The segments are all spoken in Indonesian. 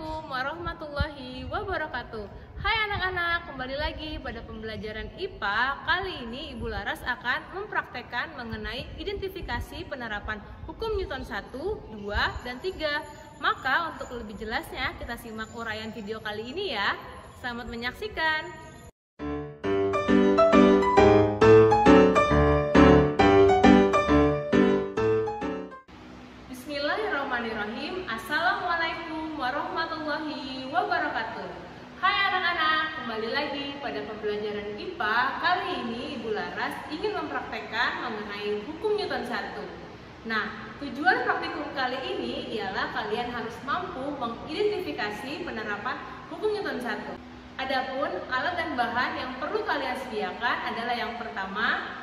Assalamualaikum warahmatullahi wabarakatuh. Hai anak-anak, kembali lagi pada pembelajaran IPA. Kali ini Ibu Laras akan mempraktekkan mengenai identifikasi penerapan hukum Newton 1, 2, dan 3. Maka untuk lebih jelasnya kita simak uraian video kali ini ya. Selamat menyaksikan. Bismillahirrahmanirrahim. Assalamualaikum warahmatullahi wabarakatuh. Hai anak-anak, kembali lagi pada pembelajaran IPA. Kali ini Ibu Laras ingin mempraktekkan mengenai hukum Newton 1. Nah, tujuan praktikum kali ini ialah kalian harus mampu mengidentifikasi penerapan hukum Newton 1. Adapun alat dan bahan yang perlu kalian sediakan adalah yang pertama,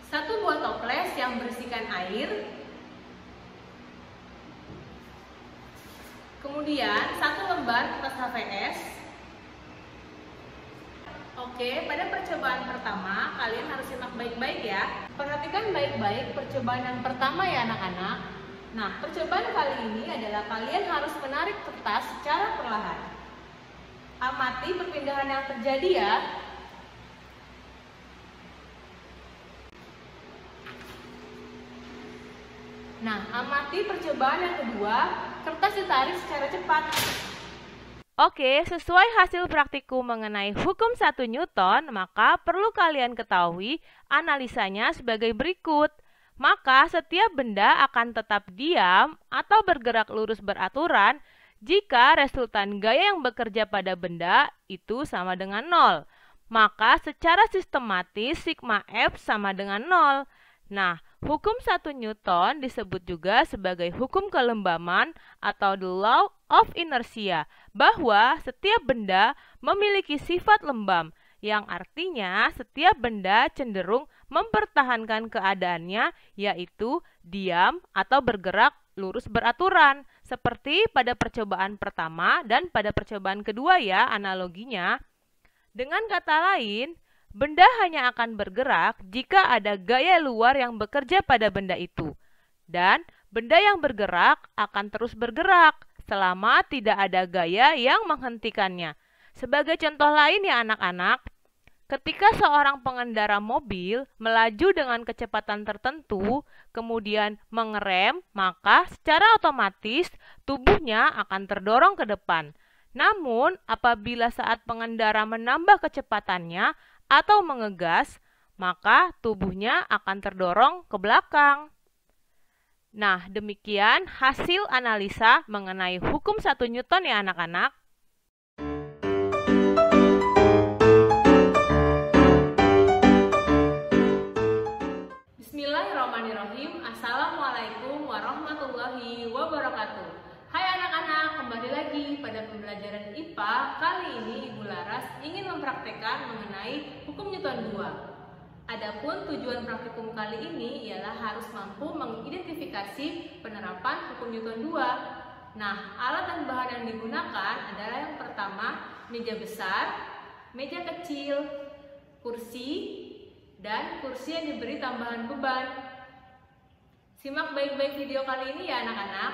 satu buah toples yang berisikan air, kemudian satu lembar kertas HVS. Oke, pada percobaan pertama kalian harus simak baik-baik ya. Perhatikan baik-baik percobaan yang pertama ya anak-anak. Nah, percobaan kali ini adalah kalian harus menarik kertas secara perlahan. Amati perpindahan yang terjadi ya. Nah, amati percobaan yang kedua, kertas ditarik secara cepat. Oke, sesuai hasil praktikum mengenai hukum 1 Newton, maka perlu kalian ketahui analisanya sebagai berikut. Maka setiap benda akan tetap diam atau bergerak lurus beraturan jika resultan gaya yang bekerja pada benda itu sama dengan 0. Maka secara sistematis sigma F sama dengan 0. Nah, hukum 1 Newton disebut juga sebagai hukum kelembaman atau the law of inertia, bahwa setiap benda memiliki sifat lembam, yang artinya setiap benda cenderung mempertahankan keadaannya, yaitu diam atau bergerak lurus beraturan, seperti pada percobaan pertama dan pada percobaan kedua ya analoginya. Dengan kata lain, benda hanya akan bergerak jika ada gaya luar yang bekerja pada benda itu. Dan benda yang bergerak akan terus bergerak selama tidak ada gaya yang menghentikannya. Sebagai contoh lain ya anak-anak, ketika seorang pengendara mobil melaju dengan kecepatan tertentu, kemudian mengerem, maka secara otomatis tubuhnya akan terdorong ke depan. Namun, apabila saat pengendara menambah kecepatannya atau mengegas, maka tubuhnya akan terdorong ke belakang. Nah, demikian hasil analisa mengenai hukum 1 Newton ya anak-anak. Bismillahirrahmanirrahim. Assalamualaikum warahmatullahi wabarakatuh. Hai anak-anak, kembali lagi pada pembelajaran IPA. Kali ini Ibu Laras ingin mempraktekkan mengenai hukum Newton 2. Adapun tujuan praktikum kali ini ialah harus mampu mengidentifikasi penerapan hukum Newton 2. Nah, alat dan bahan yang digunakan adalah yang pertama, meja besar, meja kecil, kursi, dan kursi yang diberi tambahan beban. Simak baik-baik video kali ini ya anak-anak.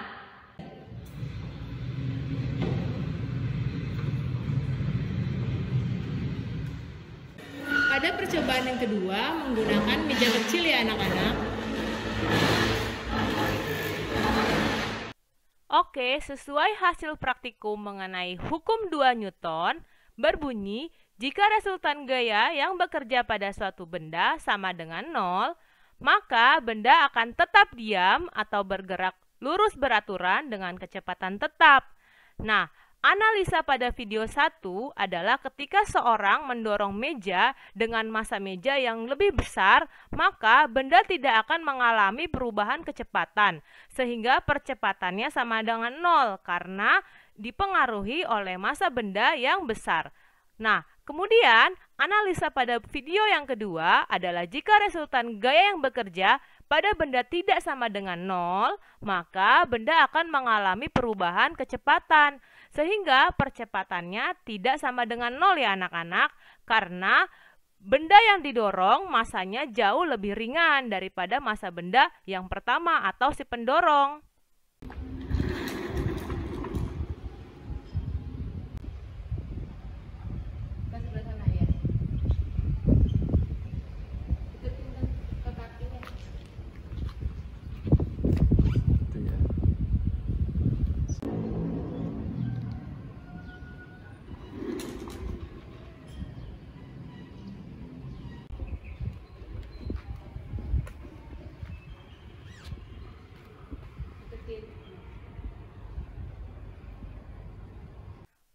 Pada percobaan yang kedua menggunakan meja kecil ya anak-anak. Oke, sesuai hasil praktikum mengenai hukum 2 Newton berbunyi jika resultan gaya yang bekerja pada suatu benda sama dengan 0, maka benda akan tetap diam atau bergerak lurus beraturan dengan kecepatan tetap. Nah, analisa pada video 1 adalah ketika seorang mendorong meja dengan massa meja yang lebih besar, maka benda tidak akan mengalami perubahan kecepatan, sehingga percepatannya sama dengan 0 karena dipengaruhi oleh massa benda yang besar. Nah, kemudian analisa pada video yang kedua adalah jika resultan gaya yang bekerja pada benda tidak sama dengan 0, maka benda akan mengalami perubahan kecepatan, sehingga percepatannya tidak sama dengan 0 ya anak-anak, karena benda yang didorong masanya jauh lebih ringan daripada massa benda yang pertama atau si pendorong.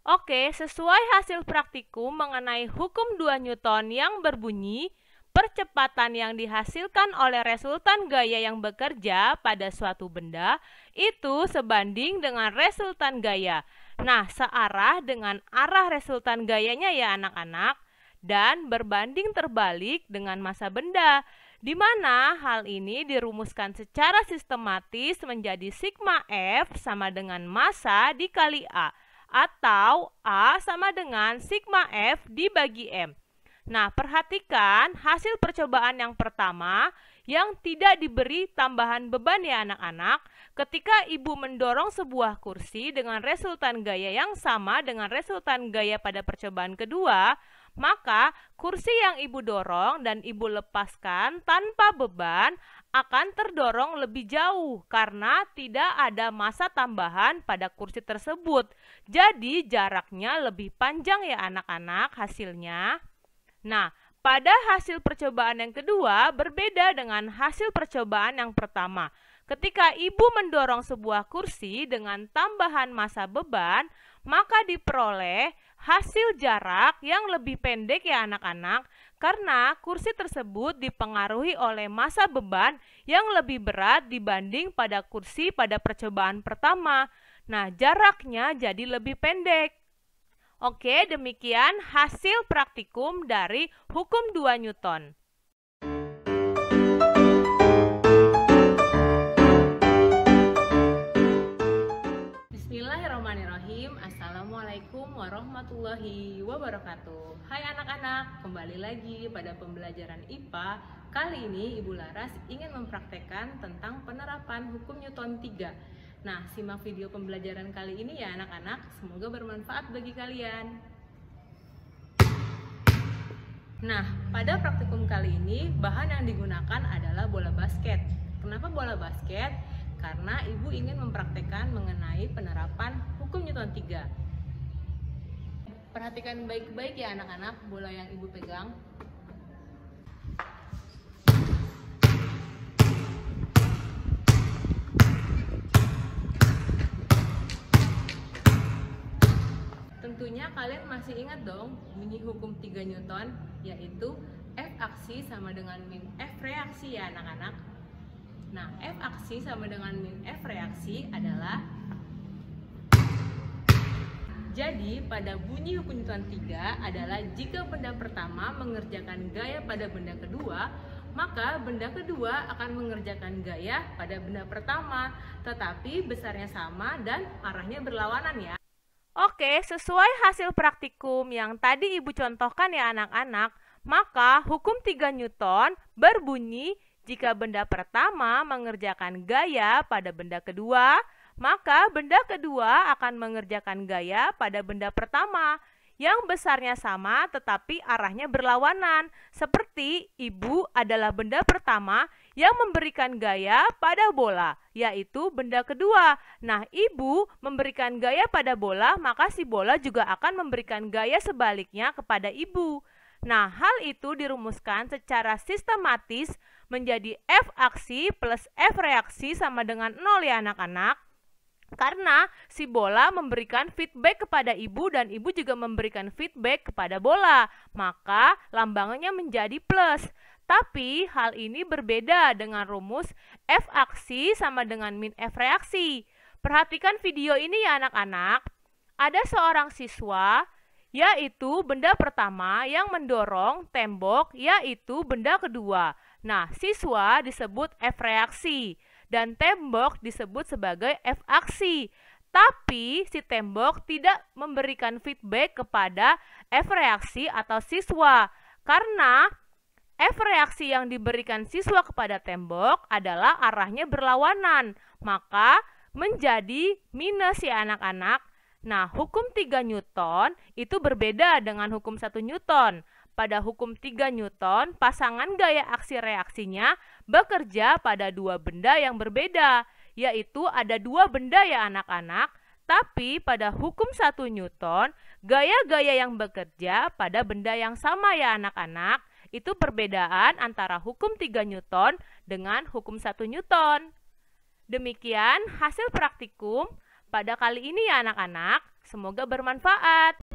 Oke, sesuai hasil praktikum mengenai hukum 2 Newton yang berbunyi, percepatan yang dihasilkan oleh resultan gaya yang bekerja pada suatu benda itu sebanding dengan resultan gaya. Nah, searah dengan arah resultan gayanya ya anak-anak, dan berbanding terbalik dengan massa benda, di mana hal ini dirumuskan secara sistematis menjadi sigma F sama dengan massa dikali A, atau A sama dengan sigma F dibagi M. Nah, perhatikan hasil percobaan yang pertama yang tidak diberi tambahan beban ya anak-anak. Ketika ibu mendorong sebuah kursi dengan resultan gaya yang sama dengan resultan gaya pada percobaan kedua, maka kursi yang ibu dorong dan ibu lepaskan tanpa beban akan terdorong lebih jauh karena tidak ada massa tambahan pada kursi tersebut. Jadi jaraknya lebih panjang ya anak-anak hasilnya. Nah, pada hasil percobaan yang kedua berbeda dengan hasil percobaan yang pertama. Ketika ibu mendorong sebuah kursi dengan tambahan massa beban, maka diperoleh hasil jarak yang lebih pendek ya anak-anak, karena kursi tersebut dipengaruhi oleh massa beban yang lebih berat dibanding pada kursi pada percobaan pertama. Nah, jaraknya jadi lebih pendek. Oke, demikian hasil praktikum dari hukum 2 Newton. Bismillahirrahmanirrahim. Assalamualaikum warahmatullahi wabarakatuh. Hai anak-anak, kembali lagi pada pembelajaran IPA. Kali ini Ibu Laras ingin mempraktekkan tentang penerapan hukum Newton 3. Nah, simak video pembelajaran kali ini ya anak-anak, semoga bermanfaat bagi kalian. Nah, pada praktikum kali ini bahan yang digunakan adalah bola basket. Kenapa bola basket? Karena ibu ingin mempraktekkan mengenai penerapan hukum Newton 3. Perhatikan baik-baik ya anak-anak bola yang ibu pegang. Tentunya kalian masih ingat dong bunyi hukum 3 Newton, yaitu F aksi sama dengan min F reaksi ya anak-anak. Nah, F aksi sama dengan min F reaksi adalah, jadi pada bunyi hukum Newton 3 adalah jika benda pertama mengerjakan gaya pada benda kedua, maka benda kedua akan mengerjakan gaya pada benda pertama, tetapi besarnya sama dan arahnya berlawanan ya. Oke, sesuai hasil praktikum yang tadi ibu contohkan ya anak-anak, maka hukum 3 Newton berbunyi jika benda pertama mengerjakan gaya pada benda kedua, maka benda kedua akan mengerjakan gaya pada benda pertama yang besarnya sama tetapi arahnya berlawanan. Seperti ibu adalah benda pertama yang memberikan gaya pada bola, yaitu benda kedua. Nah, ibu memberikan gaya pada bola, maka si bola juga akan memberikan gaya sebaliknya kepada ibu. Nah, hal itu dirumuskan secara sistematis menjadi F aksi plus F reaksi sama dengan 0 ya anak-anak. Karena si bola memberikan feedback kepada ibu dan ibu juga memberikan feedback kepada bola, maka lambangnya menjadi plus. Tapi hal ini berbeda dengan rumus F aksi sama dengan min F reaksi. Perhatikan video ini ya anak-anak. Ada seorang siswa, yaitu benda pertama yang mendorong tembok, yaitu benda kedua. Nah, siswa disebut F reaksi dan tembok disebut sebagai F aksi. Tapi si tembok tidak memberikan feedback kepada F reaksi atau siswa. Karena F reaksi yang diberikan siswa kepada tembok adalah arahnya berlawanan. Maka menjadi minus ya anak-anak. Nah, hukum 3 Newton itu berbeda dengan hukum 1 Newton. Pada hukum 3 Newton, pasangan gaya aksi reaksinya bekerja pada dua benda yang berbeda, yaitu ada dua benda ya anak-anak, tapi pada hukum 1 Newton, gaya-gaya yang bekerja pada benda yang sama ya anak-anak. Itu perbedaan antara hukum 3 Newton dengan hukum 1 Newton. Demikian hasil praktikum pada kali ini ya anak-anak. Semoga bermanfaat.